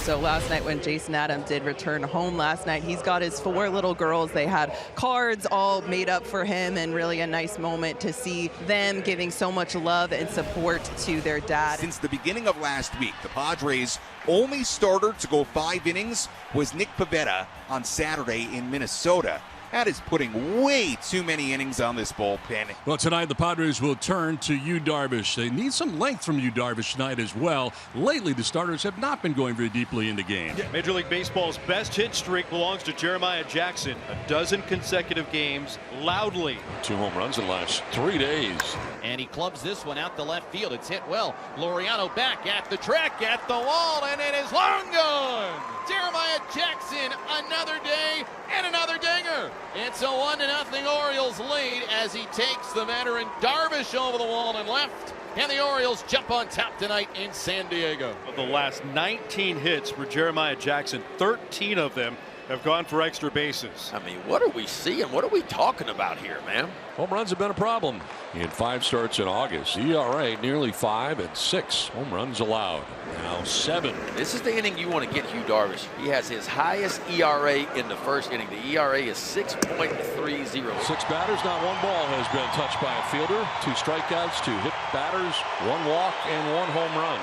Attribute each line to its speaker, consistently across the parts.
Speaker 1: So last night when Jason Adam did return home last night, he's got his 4 little girls. They had cards all made up for him, and really a nice moment to see them giving so much love and support to their dad.
Speaker 2: Since the beginning of last week, the Padres' only starter to go 5 innings was Nick Pivetta on Saturday in Minnesota. That is putting way too many innings on this bullpen.
Speaker 3: Well, tonight the Padres will turn to Darvish. They need some length from Darvish tonight as well. Lately, the starters have not been going very deeply into games.
Speaker 4: Major League Baseball's best hit streak belongs to Jeremiah Jackson. 12 consecutive games, loudly.
Speaker 5: 2 home runs in the last 3 days.
Speaker 6: And he clubs this one out to left field. It's hit well. Laureano back at the track, at the wall, and it is long gone. Jeremiah Jackson, another day and another dinger. It's a 1-0 Orioles lead as he takes the veteran Darvish over the wall and left. And the Orioles jump on top tonight in San Diego.
Speaker 4: Of the last 19 hits for Jeremiah Jackson, 13 of them have gone for extra bases.
Speaker 5: I mean, what are we seeing? What are we talking about here, man? Home runs have been a problem in 5 starts in August. ERA nearly 5 and 6 home runs allowed. Now 7. This is the inning you want to get Hugh Darvish. He has his highest ERA in the first inning. The ERA is 6.30. 6 batters, not 1 ball has been touched by a fielder. 2 strikeouts, 2 hit batters, 1 walk, and 1 home run.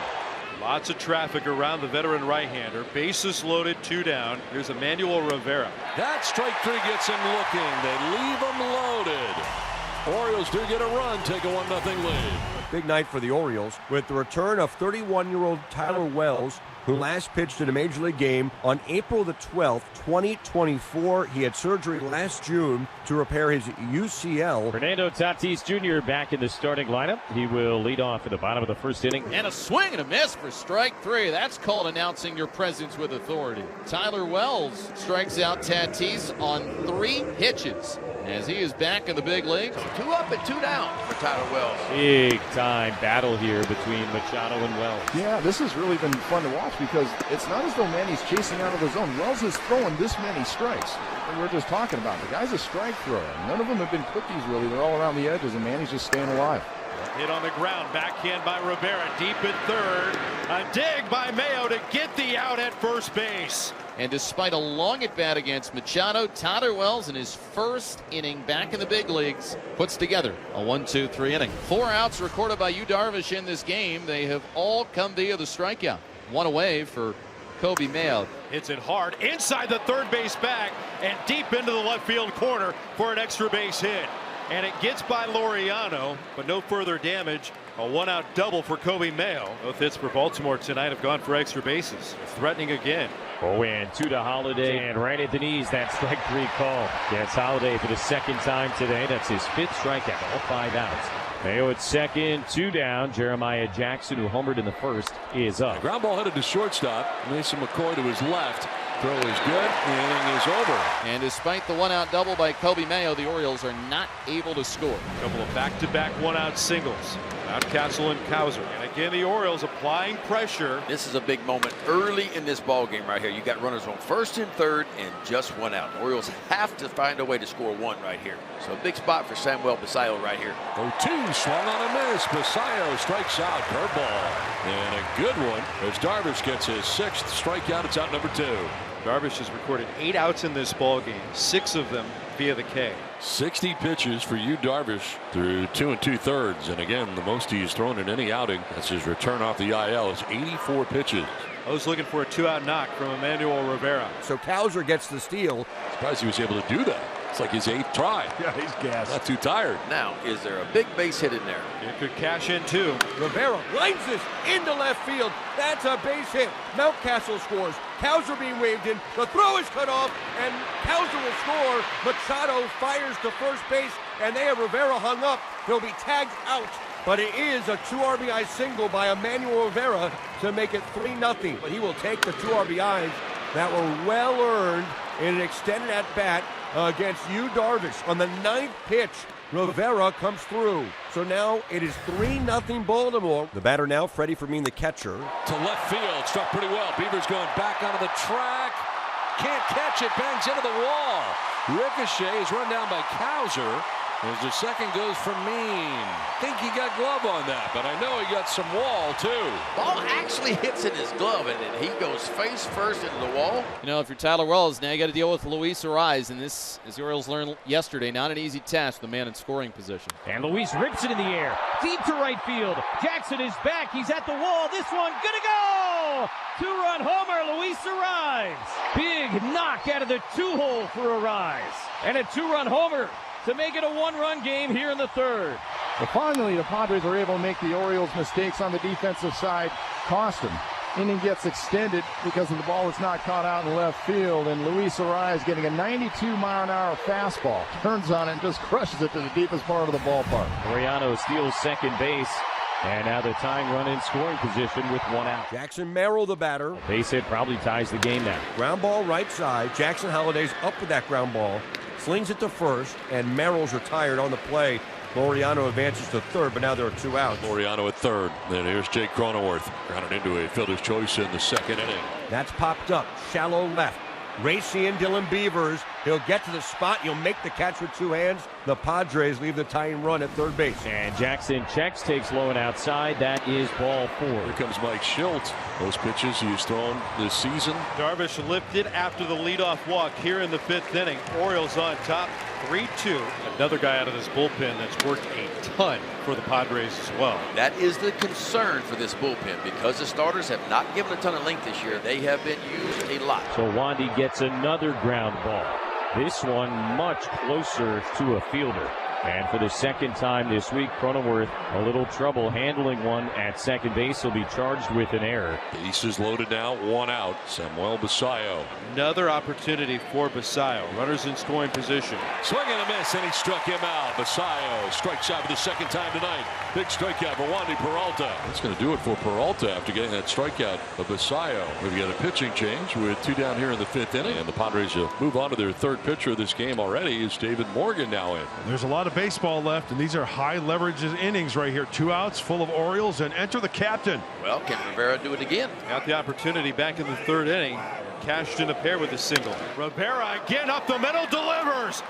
Speaker 4: Lots of traffic around the veteran right-hander. Bases loaded, 2 down. Here's Emmanuel Rivera.
Speaker 5: That strike 3 gets him looking. They leave him loaded. Orioles do get a run, take a 1-0 lead.
Speaker 7: Big night for the Orioles with the return of 31-year-old Tyler Wells, who last pitched in a Major League game on April the 12th, 2024. He had surgery last June to repair his UCL.
Speaker 8: Fernando Tatis Jr. back in the starting lineup. He will lead off at the bottom of the first inning.
Speaker 6: And a swing and a miss for strike 3. That's called announcing your presence with authority. Tyler Wells strikes out Tatis on 3 pitches as he is back in the big leagues.
Speaker 5: 2 up and 2 down for Tyler Wells.
Speaker 8: Big time battle here between Machado and Wells.
Speaker 9: Yeah, this has really been fun to watch because it's not as though Manny's chasing out of the zone. Wells is throwing this many strikes. And we're just talking about the guy's a strike thrower. None of them have been cookies, really. They're all around the edges, and Manny's just staying alive.
Speaker 4: Hit on the ground, backhand by Rivera, deep in third. A dig by Mayo to get the out at first base.
Speaker 6: And despite a long at bat against Machado, Tyler Wells in his first inning back in the big leagues puts together a 1-2-3 inning. 4 outs recorded by Yu Darvish in this game. They have all come via the strikeout. 1 away for Kobe Mayo.
Speaker 4: Hits it hard inside the third base bag and deep into the left field corner for an extra base hit. And it gets by Laureano, but no further damage. A 1-out double for Kobe Mayo. Both hits for Baltimore tonight have gone for extra bases. Threatening again.
Speaker 8: 0-2 to Holiday, and right at the knees, that strike 3 call. Gets Holiday for the 2nd time today. That's his 5th strikeout, all 5 outs. Mayo at second, 2 down. Jeremiah Jackson, who homered in the first, is up.
Speaker 5: Ground ball headed to shortstop. Mason McCoy to his left. Throw is good. Inning is over.
Speaker 6: And despite the 1-out double by Kobe Mayo, the Orioles are not able to score.
Speaker 4: A couple of back-to-back 1-out singles. Mountcastle and Cowser. And again, the Orioles applying pressure.
Speaker 5: This is a big moment early in this ball game right here. You got runners on first and third and just 1 out. The Orioles have to find a way to score 1 right here. So a big spot for Samuel Basallo right here. 0-2, swung on a miss. Basallo strikes out. Curveball. And a good one as Darvish gets his 6th strikeout. It's out number 2.
Speaker 4: Darvish has recorded 8 outs in this ball game, 6 of them via the K.
Speaker 5: 60 pitches for Yu Darvish through 2 2/3, and again the most he's thrown in any outing. That's his return off the IL. Is 84 pitches.
Speaker 4: I was looking for a 2-out knock from Emmanuel Rivera.
Speaker 7: So Cowser gets the steal.
Speaker 5: Surprised he was able to do that. It's like his 8th try.
Speaker 9: Yeah, he's gassed.
Speaker 5: Not too tired. Now, is there a big base hit in there?
Speaker 4: It could cash in too.
Speaker 7: Rivera lines this into left field. That's a base hit. Mountcastle scores. Cowser being waved in. The throw is cut off, and Cowser will score. Machado fires to first base, and they have Rivera hung up. He'll be tagged out. But it is a 2 RBI single by Emmanuel Rivera to make it 3-0. But he will take the 2 RBIs that were well earned in an extended at-bat against Yu Darvish. On the 9th pitch, Rivera comes through. So now it is 3-0 Baltimore. The batter now, Freddie Fermin, the catcher.
Speaker 5: To left field, struck pretty well. Beaver's going back onto the track. Can't catch it, bangs into the wall. Ricochet is run down by Cowser. As the second goes for Mean. Think he got glove on that, but I know he got some wall too.
Speaker 10: Ball actually hits in his glove, and then he goes face first into the wall.
Speaker 6: You know, if you're Tyler Wells, now you got to deal with Luis Ariz, and this, as the Orioles learned yesterday, not an easy task. The man in scoring position.
Speaker 8: And Luis rips it in the air, deep to right field. Jackson is back. He's at the wall. This one gonna go. 2-run homer, Luis Ariz. Big knock out of the 2-hole for Ariz, and a 2-run homer to make it a 1-run game here in the third.
Speaker 9: Well, finally, the Padres are able to make the Orioles' mistakes on the defensive side cost them. Inning gets extended because of the ball was not caught out in left field, and Luis Ariz getting a 92-mile-an-hour fastball. Turns on it and just crushes it to the deepest part of the ballpark.
Speaker 8: Laureano steals second base, and now the tying run in scoring position with 1 out.
Speaker 7: Jackson Merrill, the batter.
Speaker 8: Base hit probably ties the game now.
Speaker 7: Ground ball right side. Jackson Holliday's up with that ground ball. Slings it to first, and Merrill's retired on the play. Laureano advances to third, but now there are 2 outs.
Speaker 5: Laureano at third. Then here's Jake Cronenworth. Grounded into a fielder's choice in the second inning.
Speaker 7: That's popped up. Shallow left. Racing in Dylan Beavers. He'll get to the spot. He'll make the catch with 2 hands. The Padres leave the tying run at third base.
Speaker 8: And Jackson checks, takes low and outside. That is ball 4.
Speaker 5: Here comes Mike Schilt. Those pitches he's thrown this season.
Speaker 4: Darvish lifted after the leadoff walk here in the 5th inning. Orioles on top, 3-2. Another guy out of this bullpen that's worked a ton for the Padres as well.
Speaker 10: That is the concern for this bullpen, because the starters have not given a ton of length this year. They have been used a lot.
Speaker 8: So Wandy gets another ground ball. This one much closer to a fielder. And for the second time this week, Cronenworth a little trouble handling one at second base. He'll be charged with an error.
Speaker 5: Bases loaded now, 1 out. Samuel Basayo.
Speaker 4: Another opportunity for Basayo. Runners in scoring position.
Speaker 5: Swing and a miss, and he struck him out. Basayo strikes out for the second time tonight. Big strikeout for Wandy Peralta. That's going to do it for Peralta after getting that strikeout of Basayo. We've got a pitching change with 2 down here in the 5th inning. And the Padres move on to their third pitcher of this game already. Is David Morgan now in.
Speaker 11: There's a lot of baseball left, and these are high leverage innings right here. 2 outs, full of Orioles, and enter the captain.
Speaker 10: Well, can Rivera do it again?
Speaker 4: Got the opportunity back in the 3rd inning. Cashed in a pair with a single. Rivera again up the middle, delivers.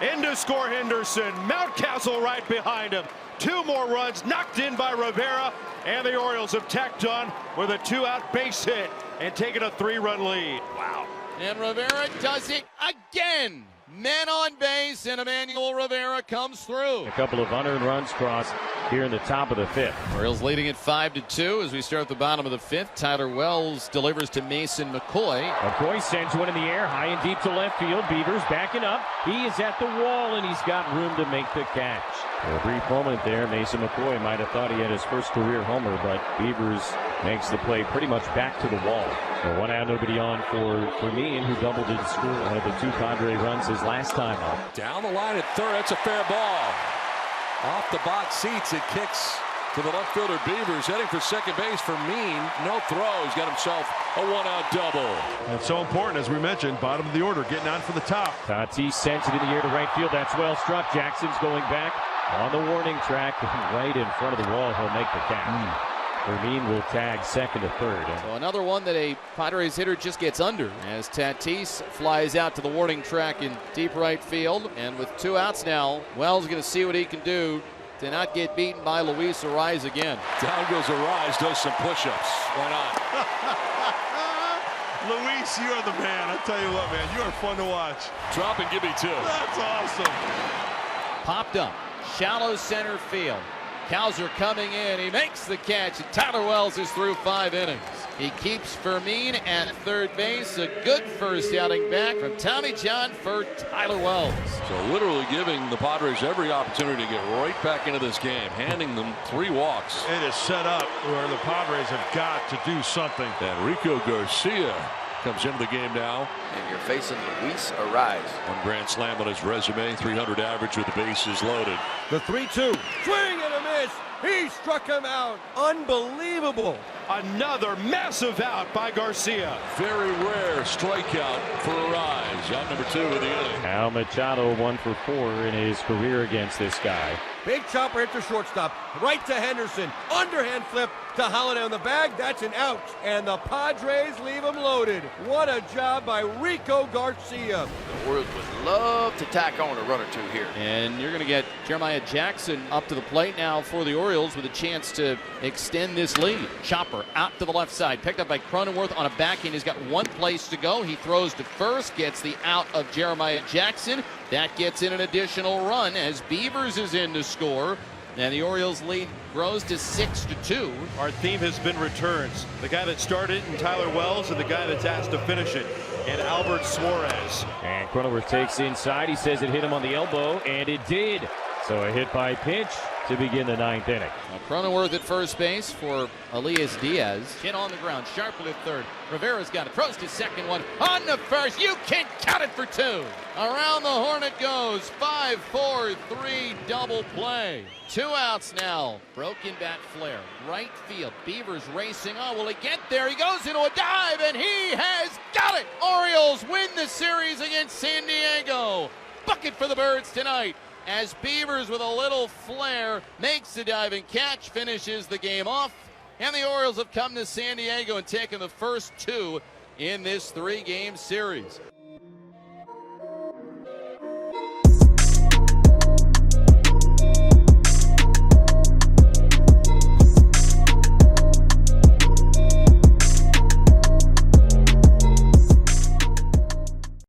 Speaker 4: In to score Henderson. Mountcastle right behind him. 2 more runs knocked in by Rivera, and the Orioles have tacked on with a 2-out base hit and taken a 3-run lead. Wow.
Speaker 6: And Rivera does it again. Men on base, and Emmanuel Rivera comes through.
Speaker 8: A couple of unearned runs crossed here in the top of the 5th.
Speaker 6: Orioles leading at 5-2 as we start at the bottom of the 5th. Tyler Wells delivers to Mason McCoy.
Speaker 8: McCoy sends one in the air, high and deep to left field. Beavers backing up. He is at the wall, and he's got room to make the catch. For a brief moment there, Mason McCoy might have thought he had his first career homer, but Beavers makes the play pretty much back to the wall. So 1 out, nobody on for Mean, who doubled his score. One of the 2 Padre runs his last time up.
Speaker 5: Down the line at third. That's a fair ball. Off the box seats, it kicks to the left fielder Beavers, heading for second base for Mean. No throw. He's got himself a 1-out double.
Speaker 11: That's so important, as we mentioned, bottom of the order, getting on for the top.
Speaker 8: Tatis sends it in the air to right field. That's well struck. Jackson's going back on the warning track, right in front of the wall. He'll make the catch. Fermin will tag second to third.
Speaker 6: So another one that a Padres hitter just gets under as Tatis flies out to the warning track in deep right field. And with 2 outs now, Wells going to see what he can do to not get beaten by Luis Ariz again.
Speaker 5: Down goes Ariz, does some push-ups. Why not?
Speaker 11: Luis, you are the man. I tell you what, man, you are fun to watch.
Speaker 5: Drop and give me 2.
Speaker 11: That's awesome.
Speaker 6: Popped up, shallow center field. Cowser coming in, he makes the catch, and Tyler Wells is through 5 innings. He keeps Fermin at third base. A good first outing back from Tommy John for Tyler Wells.
Speaker 5: So literally giving the Padres every opportunity to get right back into this game, handing them 3 walks.
Speaker 11: It is set up where the Padres have got to do something.
Speaker 5: And Rico Garcia comes into the game now.
Speaker 10: And you're facing Luis Ariz.
Speaker 5: 1 grand slam on his resume, 300 average with the bases loaded.
Speaker 7: The 3-2. Swing and a miss. He struck him out. Unbelievable.
Speaker 4: Another massive out by Garcia.
Speaker 5: Very rare strikeout for Ariz. Out number 2 of the inning.
Speaker 8: Al Machado 1 for 4 in his career against this guy.
Speaker 7: Big chopper hit to shortstop. Right to Henderson. Underhand flip. to Holiday on the bag. That's an out. And the Padres leave him loaded. What a job by Rico Garcia.
Speaker 10: The Orioles would love to tack on a run or two here.
Speaker 6: And you're going to get Jeremiah Jackson up to the plate now for the Orioles with a chance to extend this lead. Chopper out to the left side, picked up by Cronenworth on a backhand. He's got one place to go. He throws to first, gets the out of Jeremiah Jackson. That gets in an additional run as Beavers is in to score. And the Orioles lead grows to 6-2.
Speaker 4: Our theme has been returns. The guy that started in Tyler Wells and the guy that's asked to finish it, and Albert Suarez.
Speaker 8: And Cronenworth takes inside. He says it hit him on the elbow, and it did. So a hit by pitch to begin the 9th inning.
Speaker 6: Cronenworth at first base for Elias Diaz. Hit on the ground, sharply at third. Rivera's got it, throws to second, one on the first. You can count it for 2. Around the horn it goes. 5-4-3 double play. 2 outs now. Broken bat flare, right field. Beavers racing on. Will he get there? He goes into a dive, and he has got it. Orioles win the series against San Diego. Bucket for the Birds tonight, as Beavers with a little flair makes the diving catch, finishes the game off, and the Orioles have come to San Diego and taken the first 2 in this 3-game series.